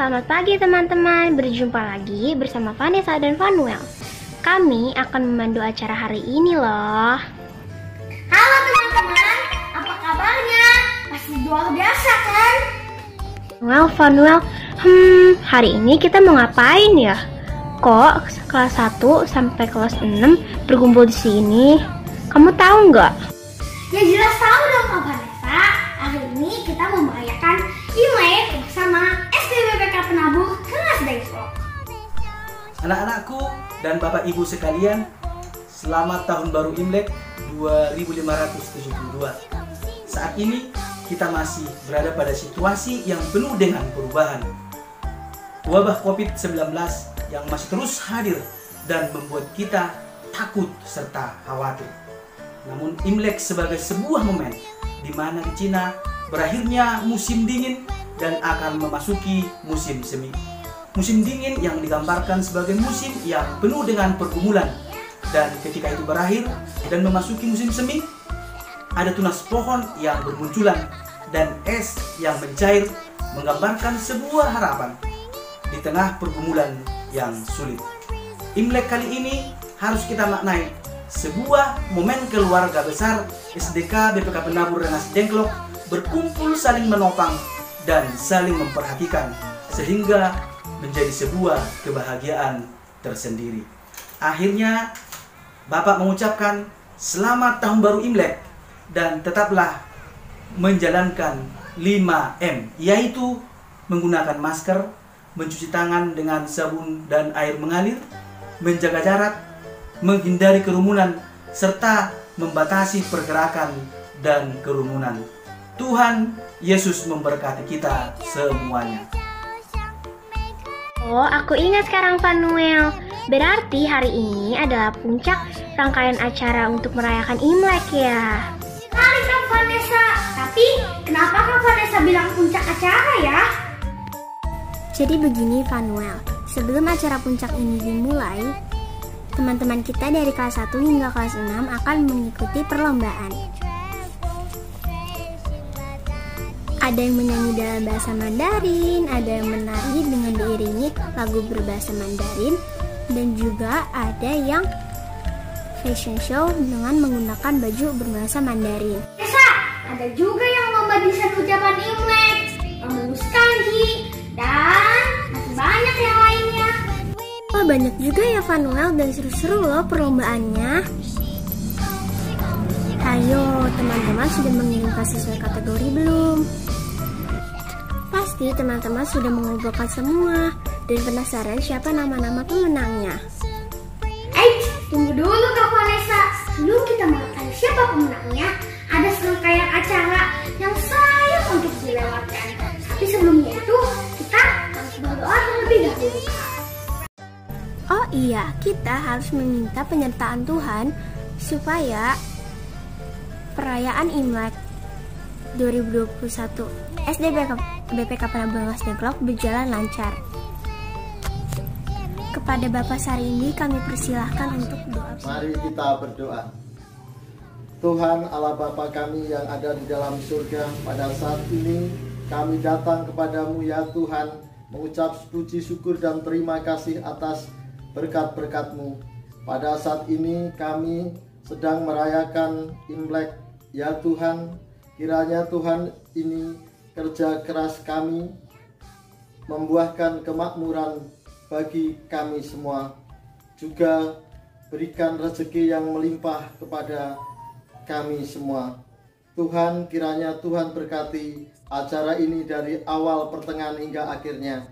Selamat pagi teman-teman, berjumpa lagi bersama Vanessa dan Vanuel. Kami akan memandu acara hari ini loh. Halo teman-teman, apa kabarnya? Masih luar biasa kan? Vanuel, hari ini kita mau ngapain ya? Kok kelas 1 sampai kelas 6 berkumpul di sini? Kamu tahu nggak? Ya jelas tahu dong Kak Vanessa. Hari ini kita mau merayakan Imlek bersama SD BPK Penabur kelas Dengklok. Anak-anakku dan Bapak Ibu sekalian, selamat Tahun Baru Imlek 2572. Saat ini kita masih berada pada situasi yang penuh dengan perubahan. Wabah COVID-19 yang masih terus hadir dan membuat kita takut serta khawatir. Namun Imlek sebagai sebuah momen di mana di Cina berakhirnya musim dingin dan akan memasuki musim semi. Musim dingin yang digambarkan sebagai musim yang penuh dengan pergumulan. Dan ketika itu berakhir dan memasuki musim semi, ada tunas pohon yang bermunculan dan es yang mencair menggambarkan sebuah harapan di tengah pergumulan yang sulit. Imlek kali ini harus kita maknai sebuah momen keluarga besar SDK BPK Penabur Rengas Dengklok berkumpul saling menopang dan saling memperhatikan sehingga menjadi sebuah kebahagiaan tersendiri. Akhirnya Bapak mengucapkan selamat Tahun Baru Imlek dan tetaplah menjalankan 5M, yaitu menggunakan masker, mencuci tangan dengan sabun dan air mengalir, menjaga jarak, menghindari kerumunan, serta membatasi pergerakan dan kerumunan. Tuhan Yesus memberkati kita semuanya. Oh, aku ingat sekarang Vanuel. Berarti hari ini adalah puncak rangkaian acara untuk merayakan Imlek ya. Kali Kak Vanessa, tapi kenapa Kak Vanessa bilang puncak acara ya? Jadi begini Vanuel, sebelum acara puncak ini dimulai, teman-teman kita dari kelas 1 hingga kelas 6 akan mengikuti perlombaan. Ada yang menyanyi dalam bahasa Mandarin, ada yang menari dengan diiringi lagu berbahasa Mandarin, dan juga ada yang fashion show dengan menggunakan baju berbahasa Mandarin. Vanessa, ada juga yang lomba desain ucapan Imlek, menulis kanji, dan masih banyak yang lainnya. Wah, banyak juga ya Vanuel, dan seru-seru loh perlombaannya. Ayo, teman-teman sudah mengirimkan sesuai kategori belum? Pasti teman-teman sudah mengumpulkan semua dan penasaran siapa nama-nama pemenangnya. Tunggu dulu Kak Vanessa. Sebelum kita mengetahui siapa pemenangnya, ada serangkaian acara yang sayang untuk dilewatkan. Tapi sebelumnya itu, kita harus berdoa terlebih dahulu. Oh iya, kita harus meminta penyertaan Tuhan supaya perayaan Imlek 2021 SD BPK Penabur Rengas Dengklok berjalan lancar. Kepada Bapak Sarindi kami persilahkan untuk doa. Mari kita berdoa. Tuhan Allah Bapa kami yang ada di dalam surga, pada saat ini kami datang kepadamu ya Tuhan, mengucap puji syukur dan terima kasih atas berkat-berkat-Mu. Pada saat ini kami sedang merayakan Imlek ya Tuhan. Kiranya Tuhan ini kerja keras kami membuahkan kemakmuran bagi kami semua. Juga berikan rezeki yang melimpah kepada kami semua. Tuhan, kiranya Tuhan berkati acara ini dari awal, pertengahan hingga akhirnya.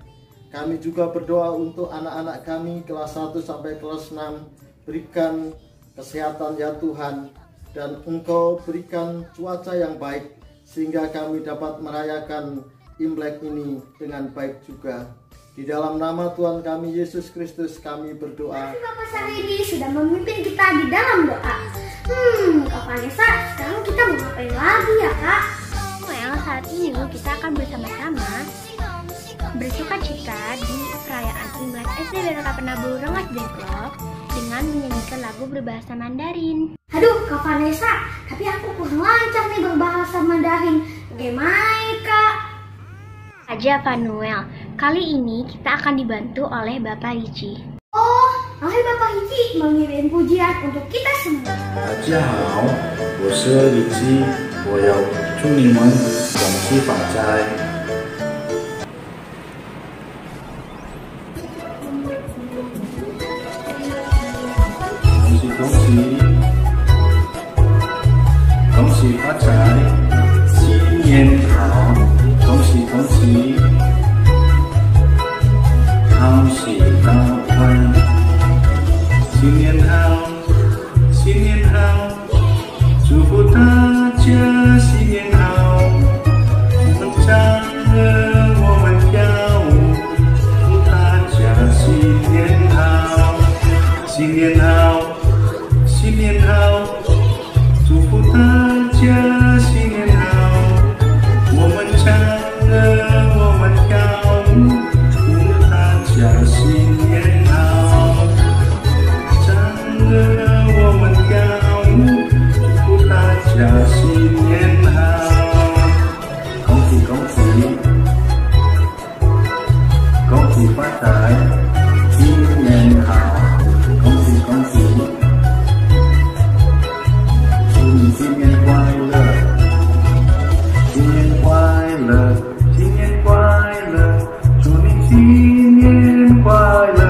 Kami juga berdoa untuk anak-anak kami kelas 1 sampai kelas 6. Berikan kesehatan ya Tuhan, dan Engkau berikan cuaca yang baik sehingga kami dapat merayakan Imlek ini dengan baik juga. Di dalam nama Tuhan kami Yesus Kristus kami berdoa. Bapak Sarindi sudah memimpin kita di dalam doa. Kak Vanessa, sekarang kita mau ngapain lagi ya Kak? Well, saat ini kita akan bersama-sama bersuka cita di perayaan Imlek SD BPK Penabur Rengas Dengklok dengan menyanyikan lagu berbahasa Mandarin. Aduh Kak Vanessa, tapi aku kurang lancar nih berbahasa Mandarin. Bagaimana Kak? Aja Vanuel, Kali ini kita akan dibantu oleh Bapak Ricci. Oh, oleh Bapak Ricci mengirim pujian untuk kita semua. 大家好，我是李基，我要祝你们恭喜发财。恭喜恭喜，恭喜发财，新年好，恭喜恭喜，好喜闹欢，新年好。 新年好，祝福大家新年好，我们唱歌，我们跳舞，祝大家新年好，新年好，新年好，祝福大家新年好，我们唱歌，我们跳舞，祝大家新年好，唱歌。 我们跳舞，祝大家新年好，恭喜恭喜，恭喜发财，新年好，恭喜恭喜，祝你新年快乐，新年快乐，新年快乐，祝你新年快乐。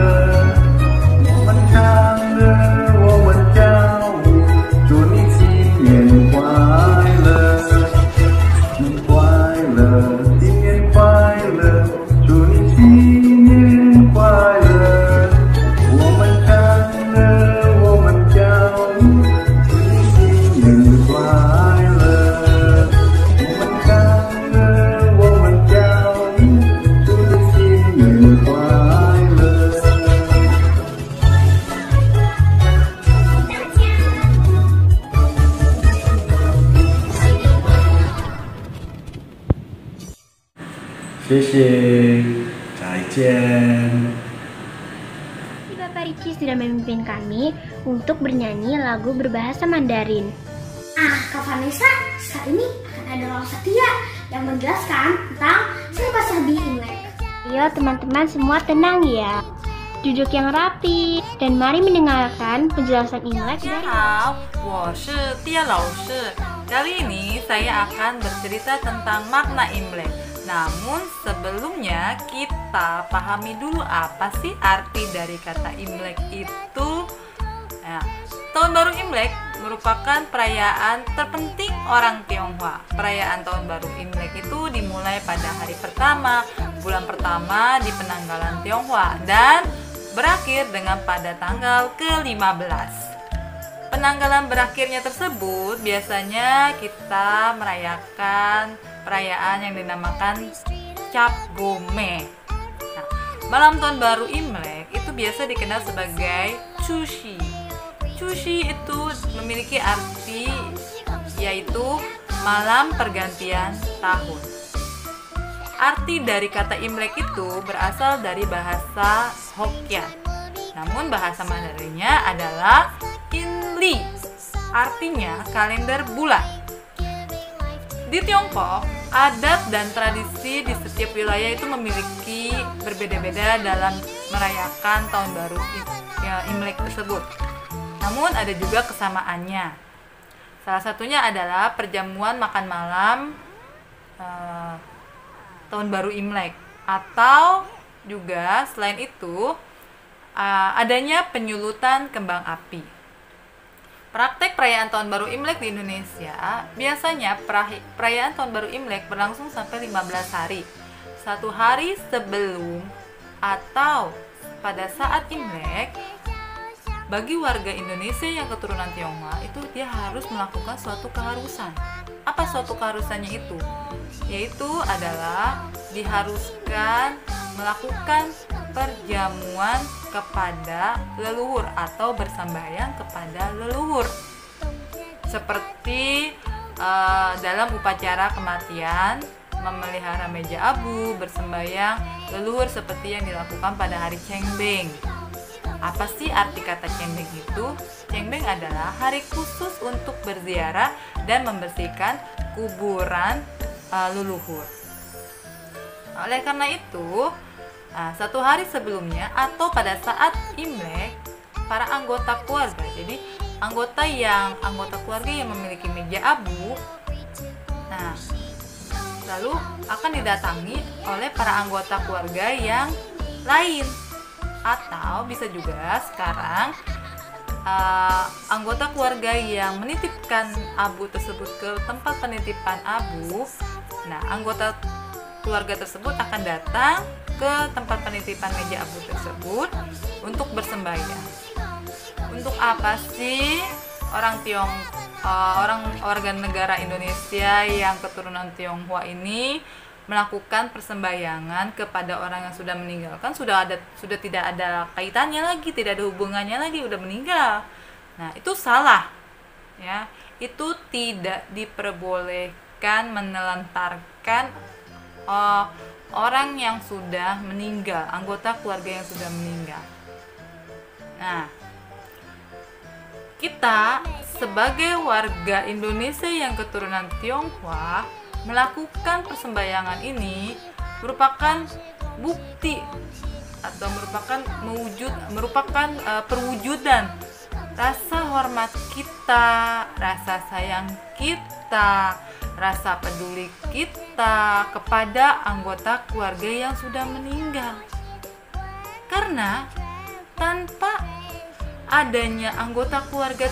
谢谢，再见。Bapak Ricci sudah memimpin kami untuk bernyanyi lagu berbahasa Mandarin. Kak Vanessa, saat ini akan ada Laura Setia yang menjelaskan tentang siapa Sabi Imlek. Ayo teman-teman semua tenang ya. Duduk yang rapi dan mari mendengarkan penjelasan Imlek dari 好，我是Tia老师。Kali ini saya akan bercerita tentang makna Imlek. Namun sebelumnya kita pahami dulu apa sih arti dari kata Imlek itu. Nah, Tahun Baru Imlek merupakan perayaan terpenting orang Tionghoa. Perayaan Tahun Baru Imlek itu dimulai pada hari pertama, bulan pertama di penanggalan Tionghoa dan berakhir dengan pada tanggal ke-15. Penanggalan berakhirnya tersebut biasanya kita merayakan perayaan yang dinamakan Cap Gome. Nah, malam Tahun Baru Imlek itu biasa dikenal sebagai Chushi. Chushi itu memiliki arti yaitu malam pergantian tahun. Arti dari kata Imlek itu berasal dari bahasa Hokkien. Namun bahasa Mandarinnya adalah Inli. Artinya kalender bulan. Di Tiongkok, adat dan tradisi di setiap wilayah itu memiliki berbeda-beda dalam merayakan Tahun Baru Imlek tersebut. Namun ada juga kesamaannya. Salah satunya adalah perjamuan makan malam Tahun Baru Imlek, atau juga selain itu adanya penyulutan kembang api. Praktek perayaan Tahun Baru Imlek di Indonesia biasanya perayaan Tahun Baru Imlek berlangsung sampai 15 hari. 1 hari sebelum atau pada saat Imlek, bagi warga Indonesia yang keturunan Tionghoa itu dia harus melakukan suatu keharusan. Apa suatu keharusannya itu? Yaitu adalah diharuskan melakukan perjamuan kepada leluhur atau bersembahyang kepada leluhur. Seperti dalam upacara kematian, memelihara meja abu, bersembahyang leluhur seperti yang dilakukan pada hari Cengbeng. Apa sih arti kata Cengbeng itu? Cengbeng adalah hari khusus untuk berziarah dan membersihkan kuburan leluhur. Oleh karena itu, Nah, 1 hari sebelumnya atau pada saat Imlek, para anggota keluarga, jadi anggota keluarga yang memiliki meja abu, nah, lalu akan didatangi oleh para anggota keluarga yang lain, atau bisa juga sekarang anggota keluarga yang menitipkan abu tersebut ke tempat penitipan abu. Nah, anggota keluarga tersebut akan datang ke tempat penitipan meja abu tersebut untuk bersembahyang. Untuk apa sih orang warga negara Indonesia yang keturunan Tionghoa ini melakukan persembahyangan kepada orang yang sudah meninggal? Kan sudah tidak ada kaitannya lagi, tidak ada hubungannya lagi, udah meninggal. Nah, itu salah, ya. Itu tidak diperbolehkan menelantarkan orang yang sudah meninggal, anggota keluarga yang sudah meninggal. Nah, kita sebagai warga Indonesia yang keturunan Tionghoa melakukan persembahyangan ini merupakan bukti atau merupakan perwujudan rasa hormat kita, rasa sayang kita, rasa peduli kita kepada anggota keluarga yang sudah meninggal. Karena tanpa adanya anggota keluarga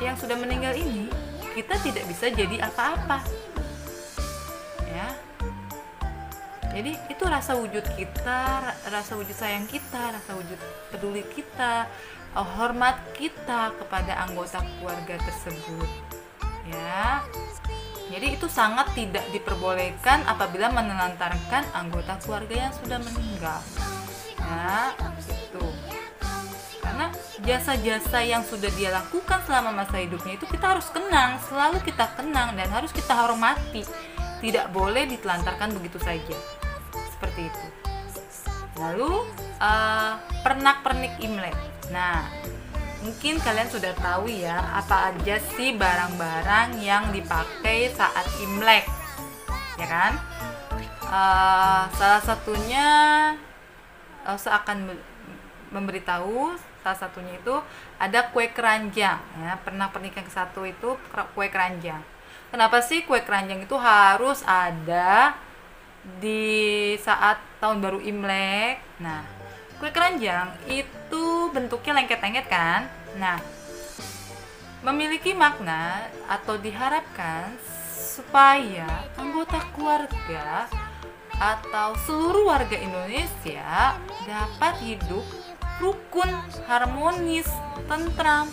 yang sudah meninggal ini, kita tidak bisa jadi apa-apa. Ya. Jadi itu rasa wujud kita, rasa wujud sayang kita, rasa wujud peduli kita, hormat kita kepada anggota keluarga tersebut. Ya. Jadi itu sangat tidak diperbolehkan apabila menelantarkan anggota keluarga yang sudah meninggal. Nah, itu. Karena jasa-jasa yang sudah dia lakukan selama masa hidupnya itu kita harus kenang, selalu kita kenang dan harus kita hormati. Tidak boleh ditelantarkan begitu saja. Seperti itu. Lalu pernak-pernik Imlek. Nah, mungkin kalian sudah tahu ya apa aja sih barang-barang yang dipakai saat Imlek, ya kan? Salah satunya saya akan memberitahu, salah satunya itu ada kue keranjang. Ya, pernak-pernik yang ke-1 itu kue keranjang. Kenapa sih kue keranjang itu harus ada di saat tahun baru Imlek? Nah, kue keranjang itu bentuknya lengket-lengket kan? Nah, memiliki makna atau diharapkan supaya anggota keluarga atau seluruh warga Indonesia dapat hidup rukun, harmonis, tentram,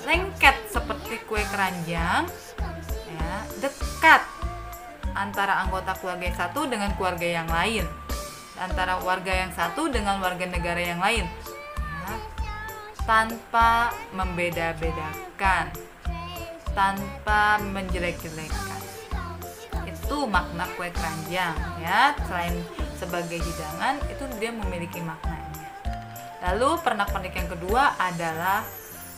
lengket seperti kue keranjang, ya, dekat antara anggota keluarga yang satu dengan keluarga yang lain, antara warga yang satu dengan warga negara yang lain, ya, tanpa membeda-bedakan, tanpa menjelek-jelekan. Itu makna kue keranjang, ya. Selain sebagai hidangan, itu dia memiliki maknanya. Lalu pernak-pernik yang kedua adalah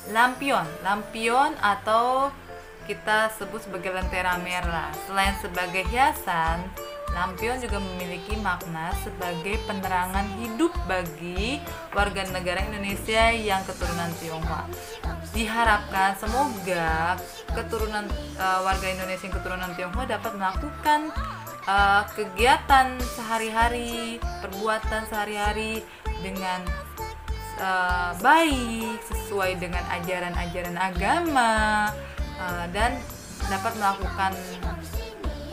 lampion. Lampion atau kita sebut sebagai lentera merah. Selain sebagai hiasan, lampion juga memiliki makna sebagai penerangan hidup bagi warga negara Indonesia yang keturunan Tionghoa. Diharapkan semoga keturunan warga Indonesia yang keturunan Tionghoa dapat melakukan kegiatan sehari-hari, perbuatan sehari-hari dengan baik, sesuai dengan ajaran-ajaran agama, dan dapat melakukan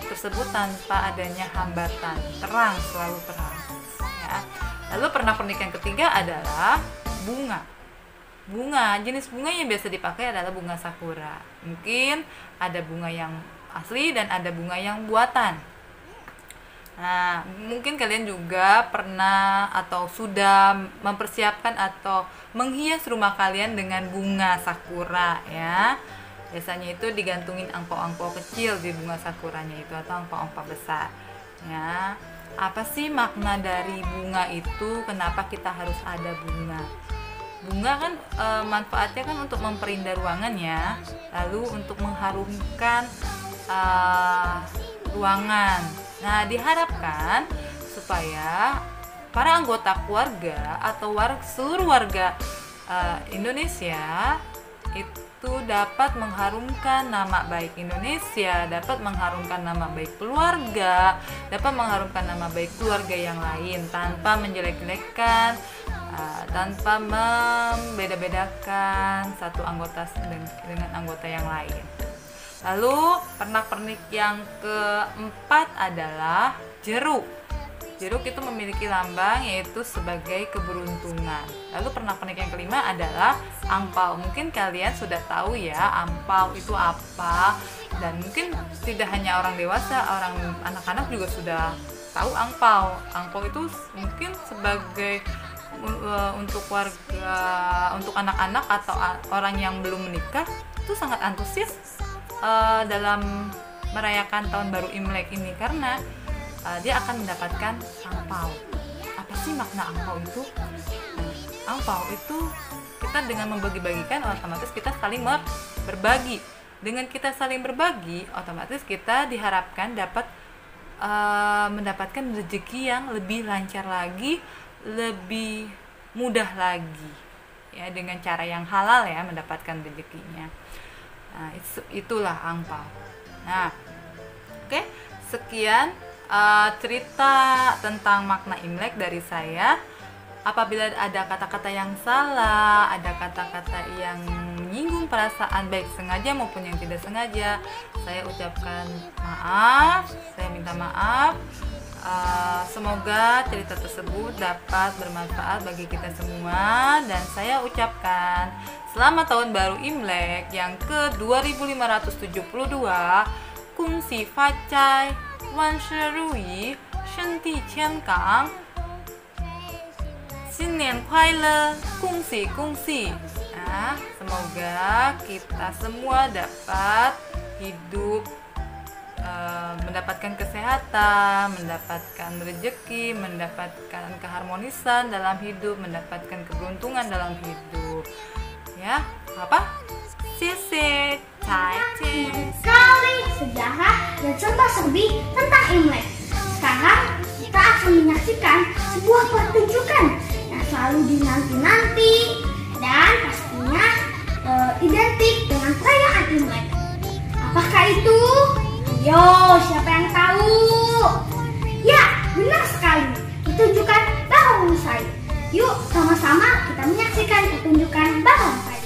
tersebut tanpa adanya hambatan, terang, selalu terang, ya. Lalu pernak-pernik yang ketiga adalah bunga. Jenis bunga yang biasa dipakai adalah bunga sakura. Mungkin ada bunga yang asli dan ada bunga yang buatan. Nah, mungkin kalian juga pernah atau sudah mempersiapkan atau menghias rumah kalian dengan bunga sakura, ya. Biasanya itu digantungin angpau-angpau kecil di bunga sakuranya itu atau angpau-angpau besar, ya. Apa sih makna dari bunga itu? Kenapa kita harus ada bunga? Bunga kan manfaatnya kan untuk memperindah ruangan, ya. Lalu untuk mengharumkan ruangan. Nah, diharapkan supaya para anggota keluarga atau seluruh warga Indonesia itu dapat mengharumkan nama baik Indonesia, dapat mengharumkan nama baik keluarga, dapat mengharumkan nama baik keluarga yang lain tanpa menjelek-jelekan, tanpa membeda-bedakan satu anggota dengan anggota yang lain. Lalu pernak-pernik yang keempat adalah jeruk. Jeruk itu memiliki lambang yaitu sebagai keberuntungan. Lalu pernak-pernik yang kelima adalah angpau. Mungkin kalian sudah tahu ya angpau itu apa, dan mungkin tidak hanya orang dewasa, anak-anak juga sudah tahu angpau. Angpau itu mungkin sebagai untuk warga, untuk anak-anak atau orang yang belum menikah itu sangat antusias dalam merayakan tahun baru Imlek ini, karena dia akan mendapatkan angpau. Apa sih makna angpau itu? Angpau itu kita dengan membagi-bagikan, otomatis kita saling berbagi. Dengan kita saling berbagi, otomatis kita diharapkan dapat mendapatkan rezeki yang lebih lancar lagi, lebih mudah lagi, ya, dengan cara yang halal ya mendapatkan rezekinya. Nah, itulah angpau. Nah, oke, sekian cerita tentang makna Imlek dari saya. Apabila ada kata-kata yang salah, ada kata-kata yang menyinggung perasaan baik sengaja maupun yang tidak sengaja, saya ucapkan maaf, saya minta maaf. Semoga cerita tersebut dapat bermanfaat bagi kita semua, dan saya ucapkan selamat tahun baru Imlek yang ke-2572. Kungsi Facai, Wan Sherui, Shenti Qiangang, Xinnian Kuaile, Kungsi Kungsi. Nah, semoga kita semua dapat hidup, mendapatkan kesehatan, mendapatkan rezeki, mendapatkan keharmonisan dalam hidup, mendapatkan keberuntungan dalam hidup. Ya, apa? Sese, cai, Sekali sejarah dan serba-serbi tentang Imlek. Sekarang kita akan menyaksikan sebuah pertunjukan yang selalu dinanti-nanti dan pastinya identik dengan perayaan Imlek. Apakah itu? Yo, siapa yang tahu? Ya, benar sekali. Pertunjukan barongsai. Yuk, sama-sama kita menyaksikan pertunjukan barongsai.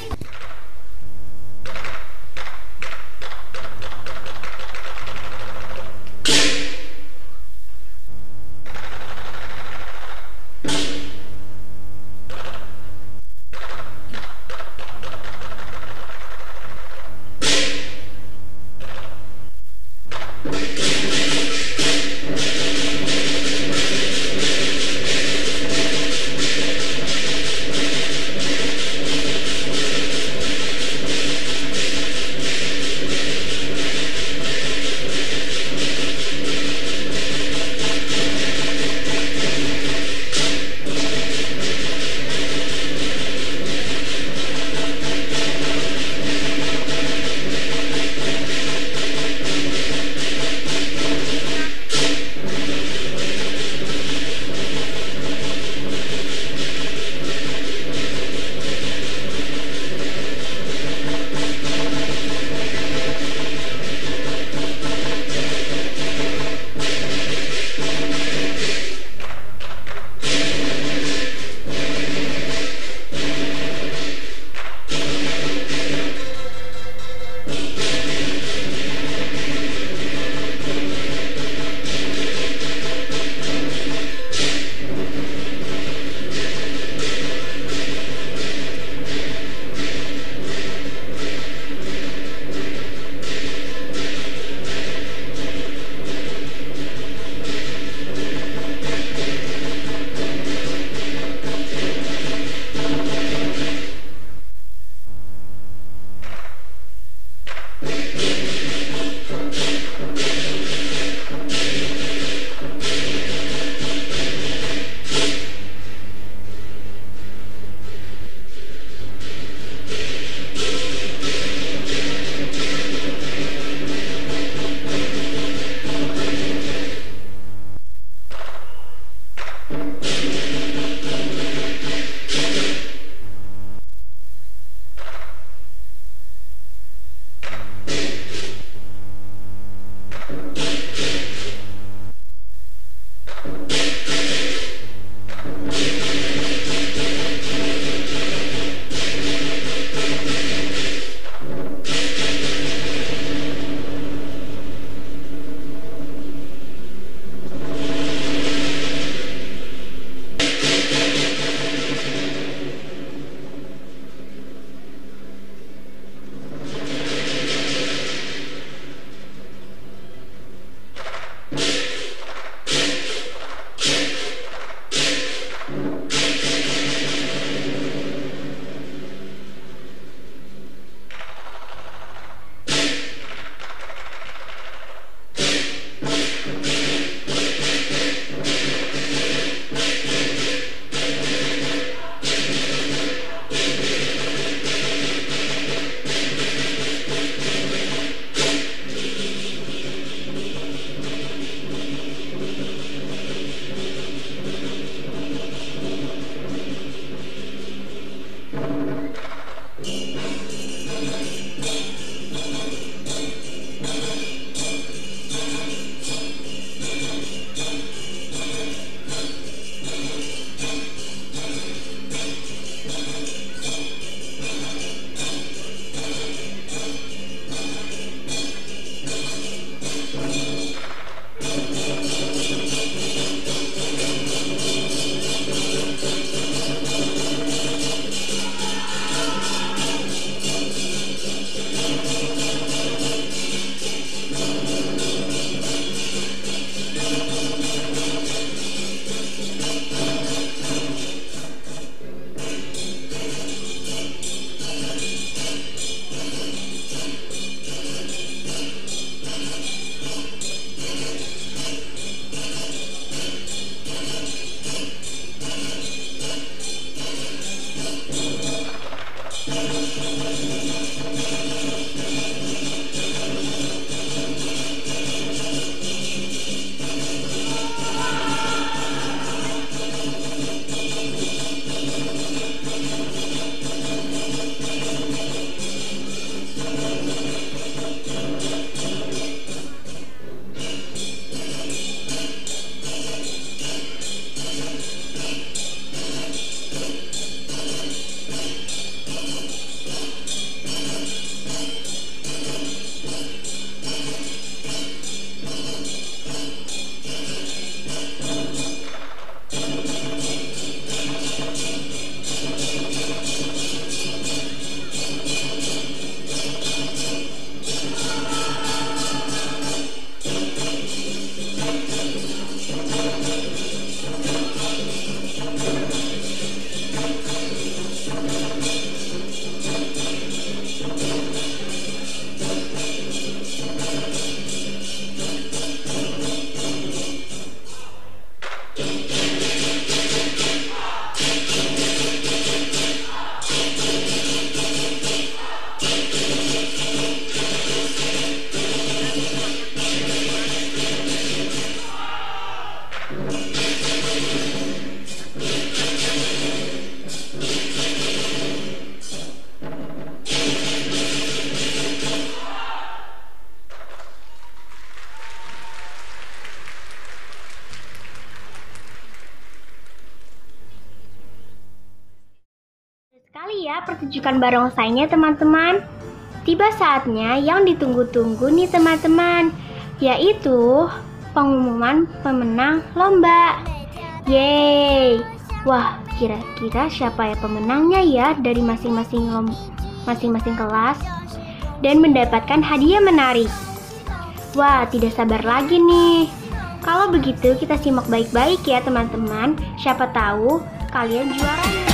Sekali ya pertunjukan barongsainya teman-teman. Tiba saatnya yang ditunggu-tunggu nih teman-teman, yaitu pengumuman pemenang lomba. Yeay. Wah, kira-kira siapa ya pemenangnya ya dari masing-masing kelas dan mendapatkan hadiah menarik. Wah, tidak sabar lagi nih. Kalau begitu kita simak baik-baik ya teman-teman. Siapa tahu kalian juaranya.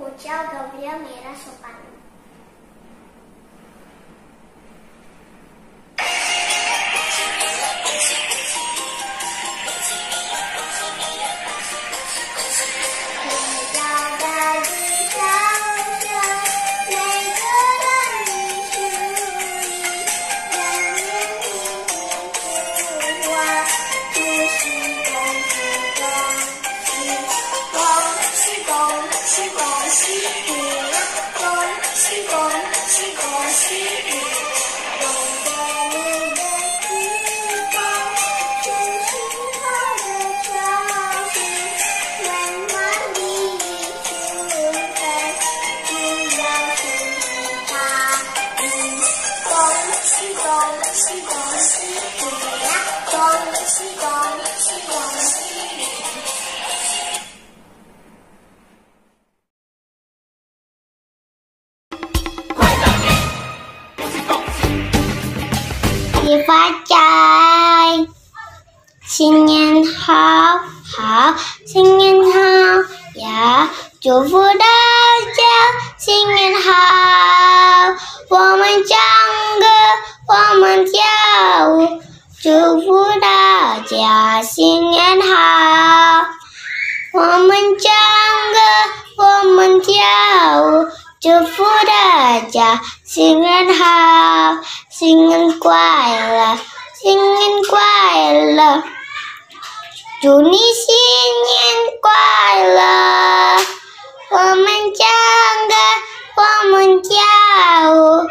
Ucap Gabriel Mira Sopan. Hãy subscribe cho kênh Ghiền Mì Gõ để không bỏ lỡ 你发财，新年好，好，新年好呀！祝福大家新年好，我们唱歌，我们跳舞，祝福大家新年好。我们唱歌，我们跳舞，祝福大家新年好，新年快乐，新年快乐，祝你新年快乐。我们唱歌，我们跳舞，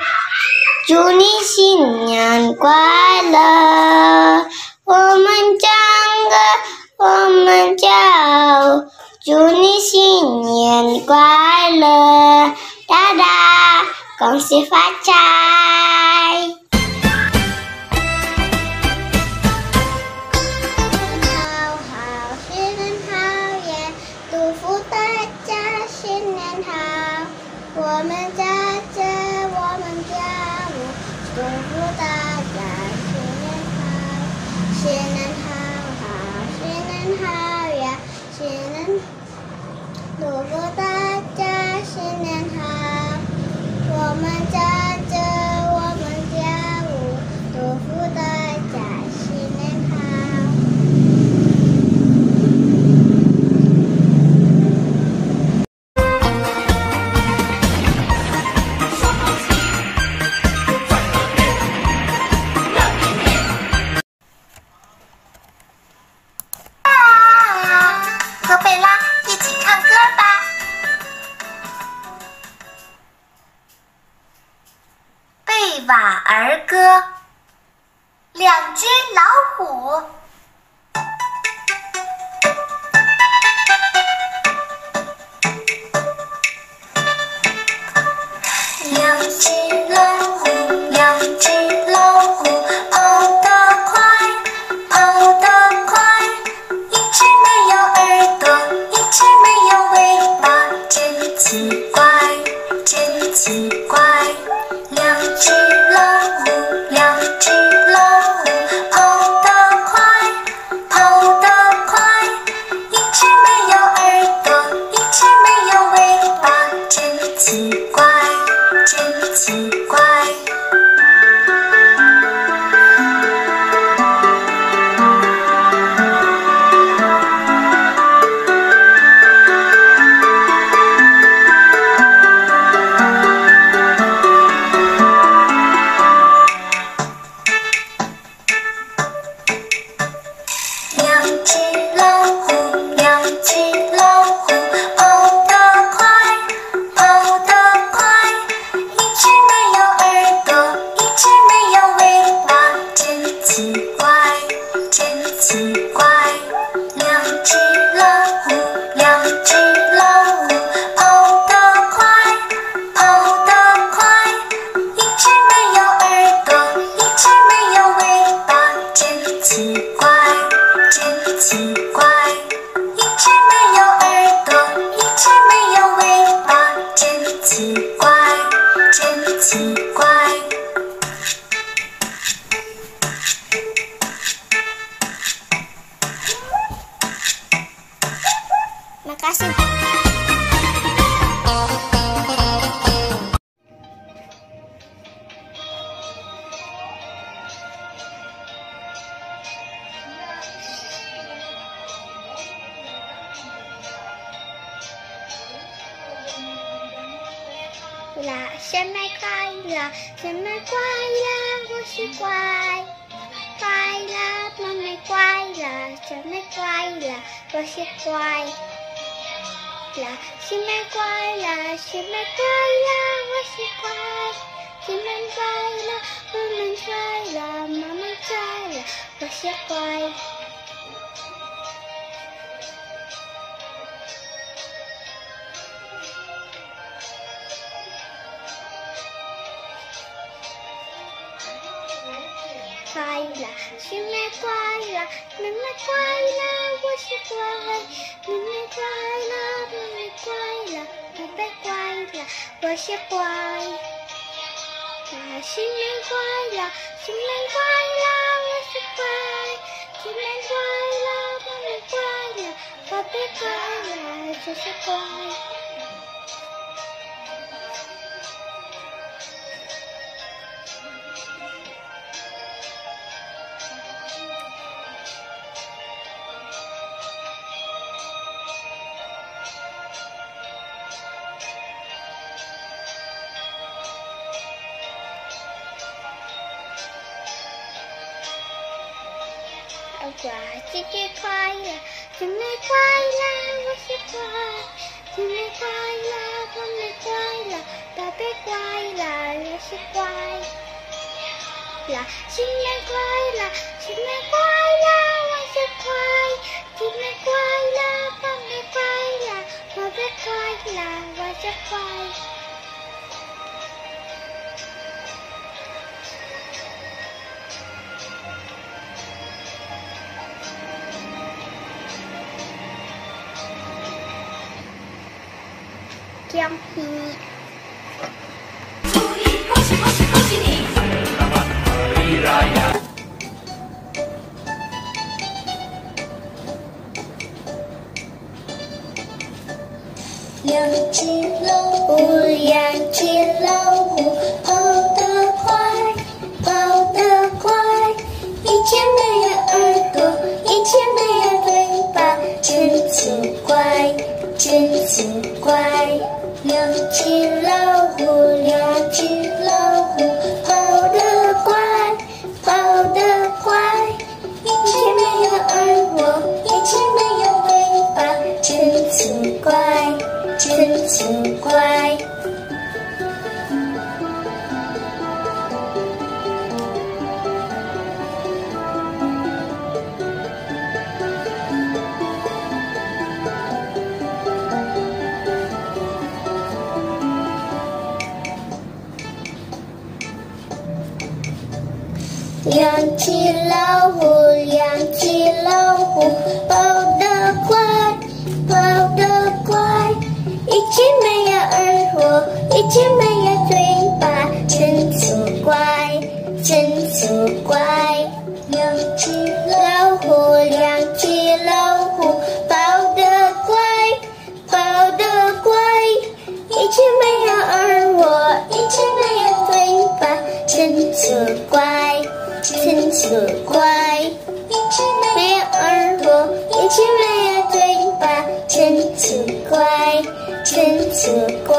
祝你新年快乐。我们唱歌，我们跳舞，祝你新年快乐，大大恭喜发财！好好，新年好耶！祝福大家新年好，我们在这，我们跳舞，祝福大家新年好，新年好好，新年好呀，新年，祝福大家新年好，我们在这，我们跳舞，祝福大家新年好。和贝拉一起唱歌吧。贝瓦儿歌，两只老虎。两只老虎，两只老虎，跑得快，跑得快。一只没有耳朵，一只没有尾巴，真奇怪，真奇怪。两只老虎，两只老虎，跑得快，跑得快。一只没有耳朵，一只没有尾巴，真奇怪，真奇怪。两只老虎，两只老虎，跑得快，跑得快。一只没有耳朵，一只没有尾巴，真奇怪，真奇怪。两只老虎，两只老虎，跑得快，跑得快。一只没有耳朵，一只没有尾巴，真奇怪，真奇怪。一只没有耳朵，一只没有尾巴，真奇怪，真奇怪。Makasih. Là sinh nhật快乐，生日快乐，我是乖。快乐，妈妈快乐，生日快乐，我是乖。啦，新年快乐，新年快乐，我是乖。新年快乐，我们快乐，妈妈快乐，我是乖。快乐，新年快乐，妹妹快乐，我是乖，妹妹快乐，妹妹快乐，宝贝快乐，我是乖。新年快乐，新年快乐，我是乖。新年快乐，妹妹快乐，宝贝快乐，就是乖。节日快乐，新年快乐，我是乖。新年快乐，妹妹快乐，宝贝快乐，我是乖。新年快乐，新年快乐，我是乖。新年快乐，妹妹快乐，宝贝快乐，我是乖。姜皮。两只老虎，两只老虎，跑得快，跑得快。一只没有耳朵，一只没有嘴巴，真奇怪，真奇怪。两只老虎，两只老虎，跑得快，跑得快。一只没有耳朵，一只没有嘴巴，真奇怪，真奇怪。两只老虎，两只老虎，跑得快，跑得快。一只没有耳朵，一只没有嘴巴，真奇怪，真奇怪。两只老虎，两只老虎，跑得快，跑得快。一只没有耳朵，一只没有嘴巴，真奇怪，真奇怪。一只没有耳朵，一只没有嘴巴，真奇怪，真奇怪。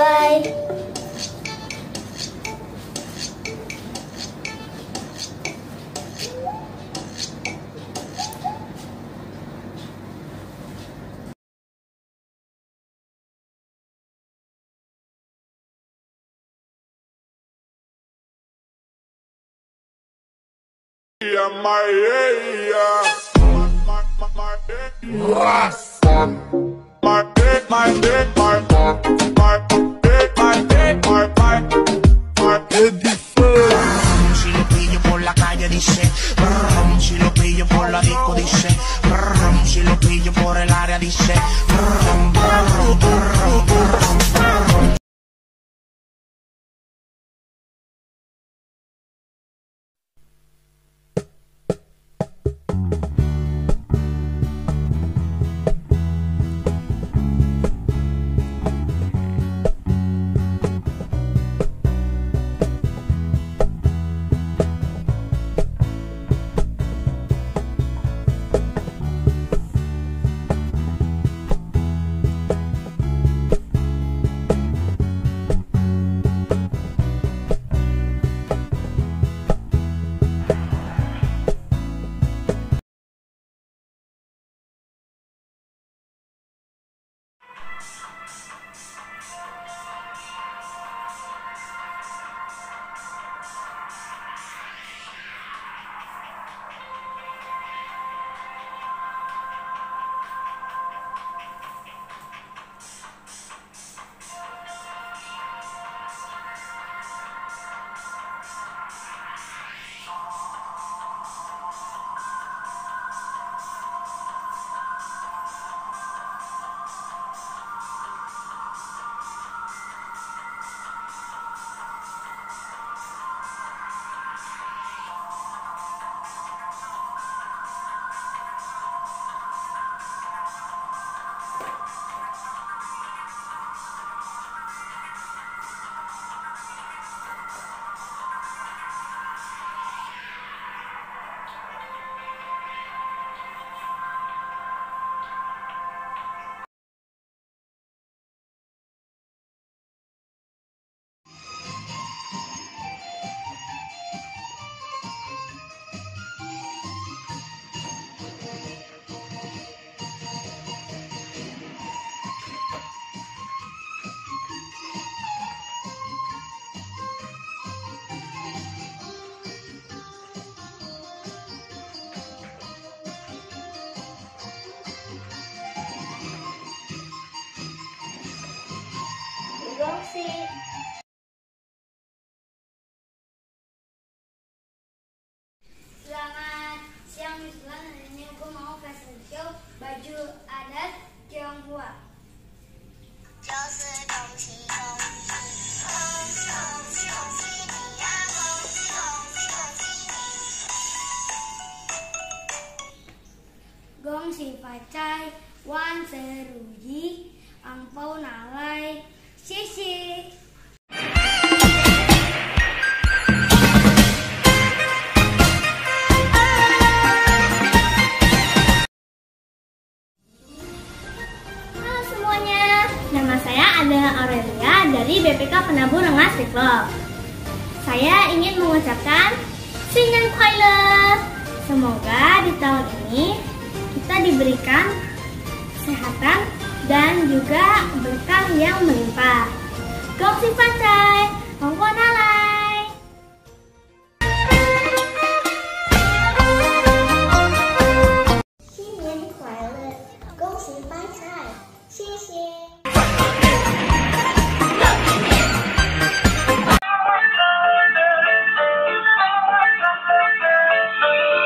Si lo pillo por la calle dice, si lo pillo por la disco dice, si lo pillo por el área dice. si pacai wan seruji angpau nalai. Xie. Halo semuanya, nama saya adalah Aurelia dari BPK Penabur Rengas Dengklok. Saya ingin mengucapkan Singen Kuaileu. Semoga di tahun ini kita diberikan kesehatan dan juga berkah yang melimpah. Gong si pacai, hongko nalai. 新年快乐，恭喜发财，谢谢。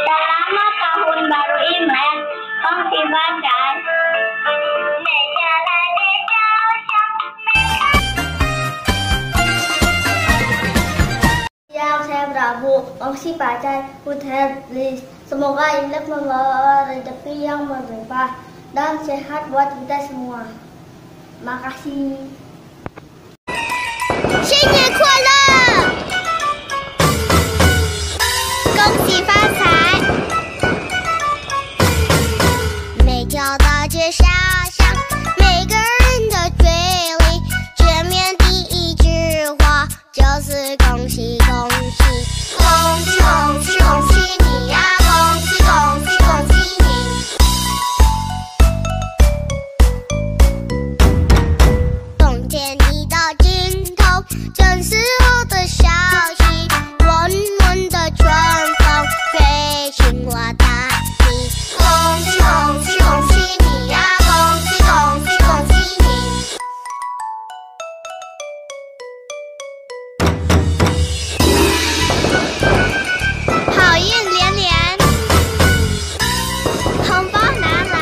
Selamat Tahun Baru Imlek, Gong si pacai. Yang saya Prabu, Gong si pacai, Puther Lis. Semoga Imlek membawa rezeki yang berlimpah dan sehat buat kita semua. Makasih. 新年快乐，恭喜发财。每条大街小巷，每个人的嘴里，见面第一句话就是恭喜恭喜，恭喜恭喜恭喜你呀，恭喜恭喜恭喜你。冬天已到尽头，正是我的消息，温暖的春风吹进我大地，恭喜恭喜恭喜你呀，恭喜恭喜恭喜你。好运连连，红包拿来。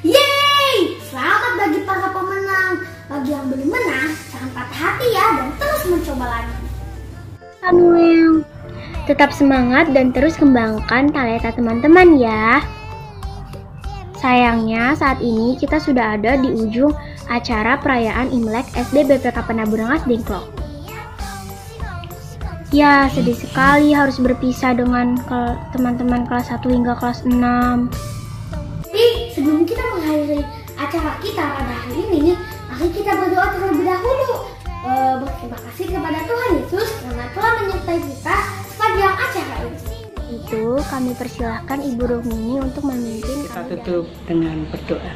Yeay! Selamat bagi para pemenang. Bagi yang belum menang, jangan patah hati ya dan terus mencoba lagi. Samuel, tetap semangat dan terus kembangkan talenta teman-teman ya. Sayangnya saat ini kita sudah ada di ujung acara perayaan Imlek SD BPK Penabur Rengas Dengklok. Ya, sedih sekali harus berpisah dengan teman-teman kelas 1 hingga kelas 6. Tapi sebelum kita mengakhiri acara kita pada hari ini, mari kita berdoa terlebih dahulu. Berterima kasih kepada Tuhan Yesus karena telah menyertai kita sepanjang acara ini. Itu kami persilahkan Ibu Rumini untuk memimpin. Kita tutup dengan berdoa.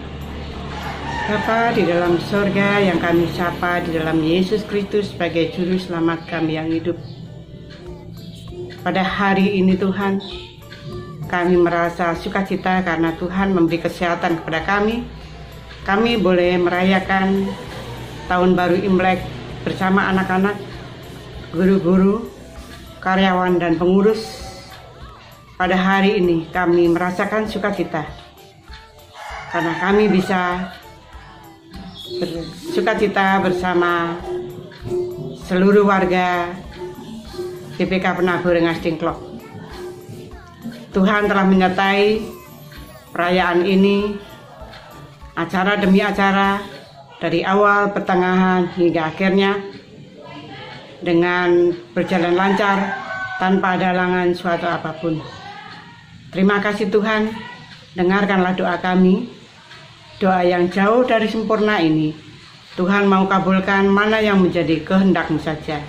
Bapa di dalam sorga yang kami sapa di dalam Yesus Kristus sebagai Juru Selamat kami yang hidup. Pada hari ini Tuhan, kami merasa sukacita karena Tuhan memberi kesehatan kepada kami. Kami boleh merayakan Tahun Baru Imlek bersama anak-anak, guru-guru, karyawan dan pengurus. Pada hari ini kami merasakan sukacita karena kami bisa bersukacita bersama seluruh warga BPK Penabur Rengas Dengklok. Tuhan telah menyertai perayaan ini, acara demi acara, dari awal, pertengahan, hingga akhirnya, dengan berjalan lancar, tanpa ada halangan suatu apapun. Terima kasih Tuhan, dengarkanlah doa kami, doa yang jauh dari sempurna ini. Tuhan mau kabulkan mana yang menjadi kehendak-Mu saja.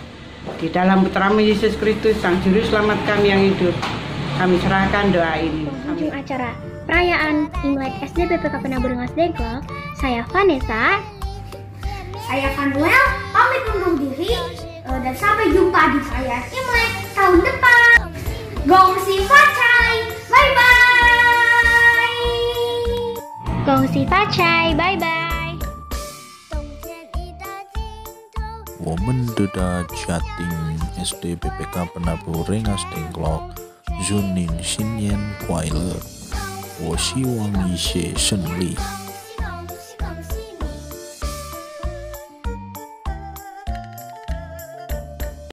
Di dalam putra-Mu Yesus Kristus, Sang Juru Selamat kami yang hidup, kami serahkan doa ini. Penghujung acara perayaan Imlek SD BPK Penabur Rengas Dengklok, saya Vanessa. Saya Vanuel, pamit undur diri dan sampai jumpa di perayaan Imlek tahun depan. Gongsi Facai, bye bye. Gongsi Facai, bye bye. 我们的家庭 SD BPK Penabur Rengas Dengklok，祝您新年快乐！我希望一切顺利。